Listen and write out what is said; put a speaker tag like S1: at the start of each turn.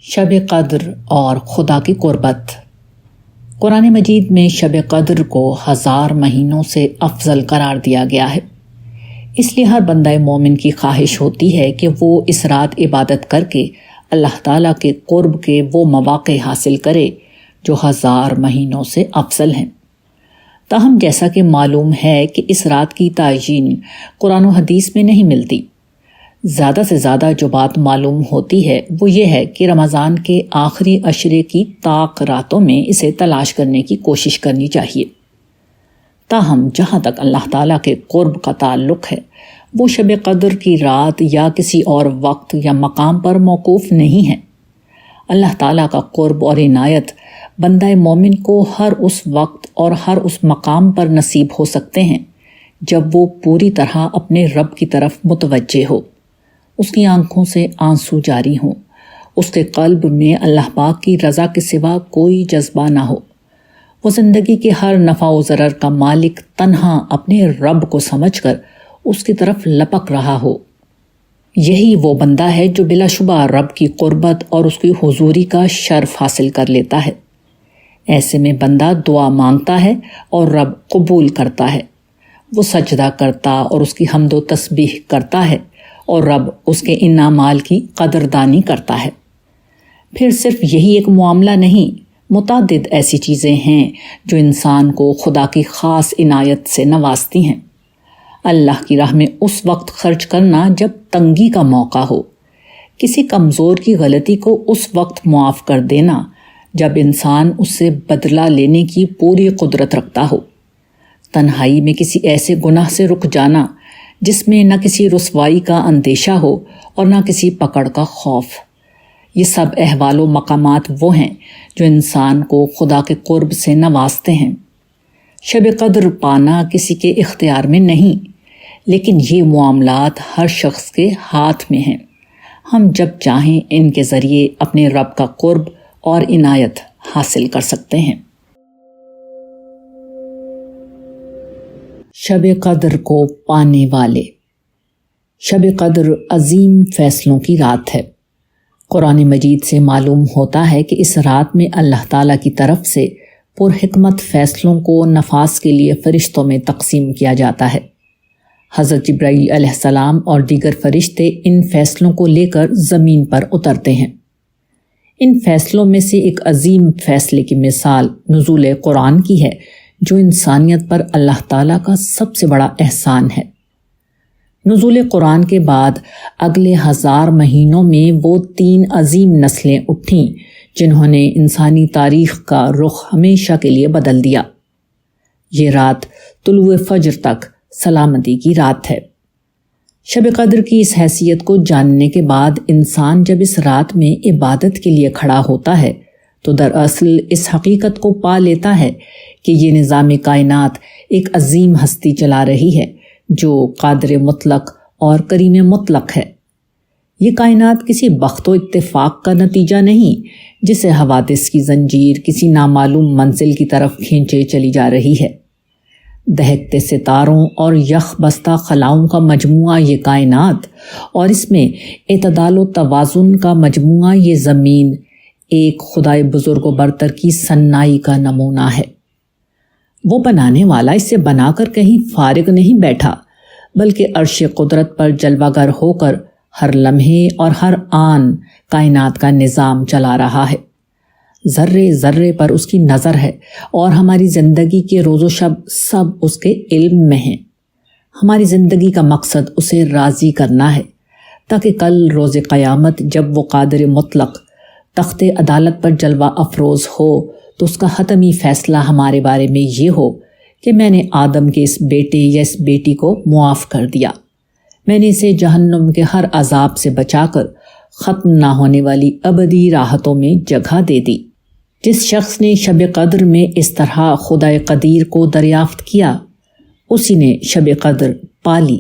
S1: شب قدر اور خدا کی قربت۔ قرآن مجید میں شب قدر کو 1000 مہینوں سے افضل قرار دیا گیا ہے۔ اس لیے ہر بندہ مومن کی خواہش ہوتی ہے کہ وہ اس رات عبادت کر کے اللہ تعالیٰ کے قرب کے وہ مواقع حاصل کرے جو 1000 مہینوں سے افضل ہیں۔ تاہم جیسا کہ معلوم ہے کہ اس رات کی تعیین قرآن و حدیث میں نہیں ملتی۔ زیادہ سے زیادہ جو بات معلوم ہوتی ہے وہ یہ ہے کہ رمضان کے آخری عشرے کی طاق راتوں میں اسے تلاش کرنے کی کوشش کرنی چاہیے۔ تاہم جہاں تک اللہ تعالیٰ کے قرب کا تعلق ہے وہ شب قدر کی رات یا کسی اور وقت یا مقام پر موقوف نہیں ہے۔ اللہ تعالیٰ کا قرب اور عنایت بندہ مومن کو ہر اس وقت اور ہر اس مقام پر نصیب ہو سکتے ہیں جب وہ پوری طرح اپنے رب کی طرف متوجہ ہو، اس کی آنکھوں سے آنسو جاری ہوں، اس کے قلب میں اللہ پاک کی رضا کے سوا کوئی جذبہ نہ ہو، وہ زندگی کے ہر نفع و ضرر کا مالک تنہا اپنے رب کو سمجھ کر اس کی طرف لپک رہا ہو۔ یہی وہ بندہ ہے جو بلا شبہ رب کی قربت اور اس کی حضوری کا شرف حاصل کر لیتا ہے۔ ایسے میں بندہ دعا مانگتا ہے اور رب قبول کرتا ہے، وہ سجدہ کرتا اور اس کی حمد و تسبیح کرتا ہے اور رب اس کے انعامات کی قدردانی کرتا ہے۔ پھر صرف یہی ایک معاملہ نہیں، متعدد ایسی چیزیں ہیں جو انسان کو خدا کی خاص عنایت سے نوازتی ہیں۔ اللہ کی راہ میں اس وقت خرچ کرنا جب تنگی کا موقع ہو، کسی کمزور کی غلطی کو اس وقت معاف کر دینا جب انسان اس سے بدلہ لینے کی پوری قدرت رکھتا ہو، تنہائی میں کسی ایسے گناہ سے رک جانا جس میں نہ کسی رسوائی کا اندیشہ ہو اور نہ کسی پکڑ کا خوف۔ یہ سب احوال و مقامات وہ ہیں جو انسان کو خدا کے قرب سے نوازتے ہیں۔ شب قدر پانا کسی کے اختیار میں نہیں، لیکن یہ معاملات ہر شخص کے ہاتھ میں ہیں۔ ہم جب چاہیں ان کے ذریعے اپنے رب کا قرب اور عنایت حاصل کر سکتے ہیں۔ شب قدر کو پانے والے۔ شب قدر عظیم فیصلوں کی رات ہے۔ قرآن مجید سے معلوم ہوتا ہے کہ اس رات میں اللہ تعالیٰ کی طرف سے پرحکمت فیصلوں کو نفاذ کے لیے فرشتوں میں تقسیم کیا جاتا ہے۔ حضرت جبرائیل علیہ السلام اور دیگر فرشتے ان فیصلوں کو لے کر زمین پر اترتے ہیں۔ ان فیصلوں میں سے ایک عظیم فیصلے کی مثال نزول قرآن کی ہے جو انسانیت پر اللہ تعالیٰ کا سب سے بڑا احسان ہے۔ نزول قرآن کے بعد اگلے 1000 مہینوں میں وہ 3 عظیم نسلیں اٹھیں جنہوں نے انسانی تاریخ کا رخ ہمیشہ کے لیے بدل دیا۔ یہ رات طلوع فجر تک سلامتی کی رات ہے۔ شب قدر کی اس حیثیت کو جاننے کے بعد انسان جب اس رات میں عبادت کے لیے کھڑا ہوتا ہے تو دراصل اس حقیقت کو پا لیتا ہے کہ یہ نظام کائنات ایک عظیم ہستی چلا رہی ہے جو قادر مطلق اور کریم مطلق ہے۔ یہ کائنات کسی بخت و اتفاق کا نتیجہ نہیں جسے حوادث کی زنجیر کسی نامعلوم منزل کی طرف کھینچے چلی جا رہی ہے۔ دہکتے ستاروں اور یخ بستہ خلاؤں کا مجموعہ یہ کائنات اور اس میں اعتدال و توازن کا مجموعہ یہ زمین ایک خدائے بزرگ و برتر کی صنائی کا نمونہ ہے۔ وہ بنانے والا اسے بنا کر کہیں فارغ نہیں بیٹھا بلکہ عرش قدرت پر جلوہ گر ہو کر ہر لمحے اور ہر آن کائنات کا نظام چلا رہا ہے۔ ذرے ذرے پر اس کی نظر ہے اور ہماری زندگی کے روز و شب سب اس کے علم میں ہیں۔ ہماری زندگی کا مقصد اسے راضی کرنا ہے تاکہ کل روز قیامت جب وہ قادر مطلق تخت عدالت پر جلوہ افروز ہو تو اس کا حتمی فیصلہ ہمارے بارے میں یہ ہو کہ میں نے آدم کے اس بیٹے یا اس بیٹی کو معاف کر دیا، میں نے اسے جہنم کے ہر عذاب سے بچا کر ختم نہ ہونے والی ابدی راحتوں میں جگہ دے دی۔ جس شخص نے شب قدر میں اس طرح خدائے قدیر کو دریافت کیا اسی نے شب قدر پا لی۔